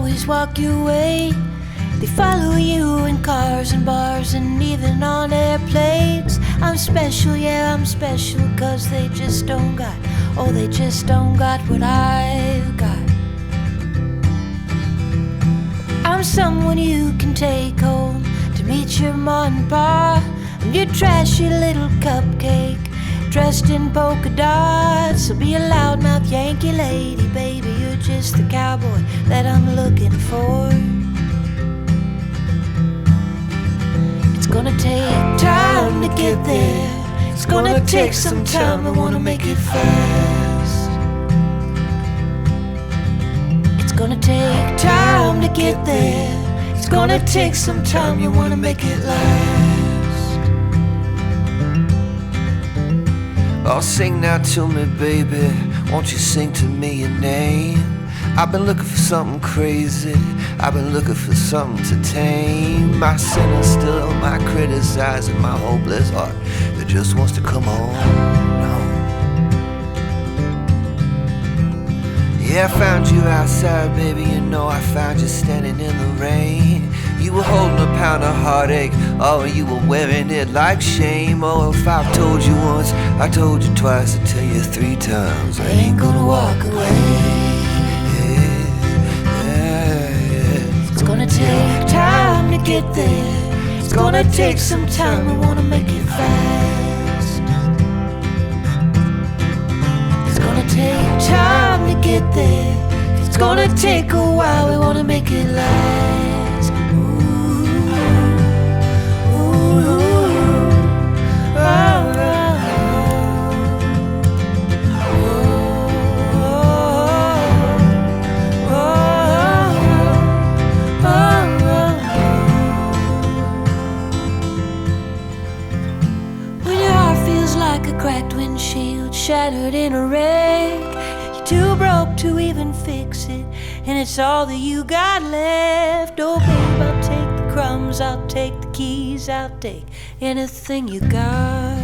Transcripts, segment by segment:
always walk your way. They follow you in cars and bars and even on airplanes. I'm special, yeah, I'm special, 'cause they just don't got, oh, they just don't got what I've got. I'm someone you can take home to meet your mom and pa. I'm your trashy little cupcake dressed in polka dots. So be a loudmouth Yankee lady, baby, you're just the cowboy that I'm looking for. It's gonna take time to get there. It's gonna take some time, I wanna make it fast. It's gonna take time to get there. It's gonna take some time, you wanna make it last. Oh, sing now to me, baby, won't you sing to me your name? I've been looking for something crazy, I've been looking for something to tame my sinner still, my criticizing, my hopeless heart that just wants to come on. Yeah, I found you outside, baby, you know I found you standing in the rain. You were holding a pound of heartache, oh, and you were wearing it like shame. Oh, if I've told you once, I told you twice, I tell you 3 times, I ain't gonna walk away. It's gonna take time to get there. It's gonna take some time, we wanna make it fast. It's gonna take time to get there. It's gonna take a while, we wanna make it last. Like a cracked windshield, shattered in a wreck. You're too broke to even fix it, and it's all that you got left. Oh babe, I'll take the crumbs, I'll take the keys, I'll take anything you got.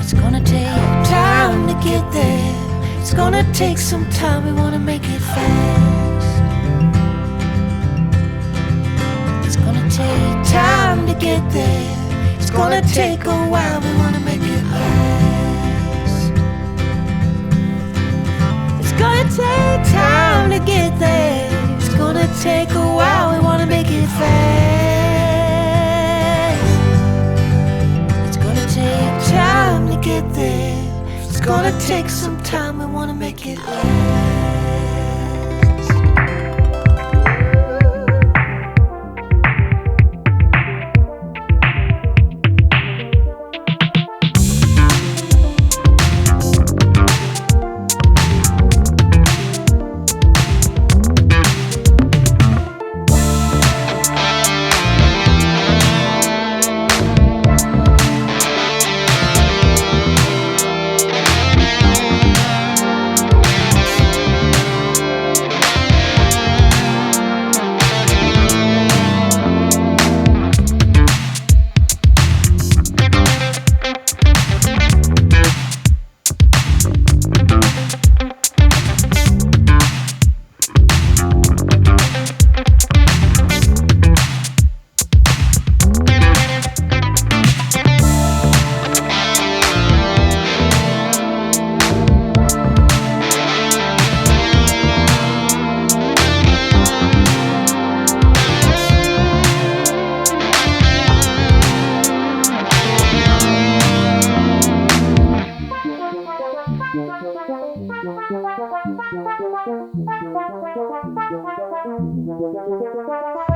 It's gonna take time to get there. It's gonna take some time, we wanna make it fast. It's gonna take time to get there. It's gonna take a while, we wanna make it last. It's gonna take time to get there. It's gonna take a while, we wanna make it fast. It's gonna take time to get there. It's gonna take some time, we wanna make it last. Thank you.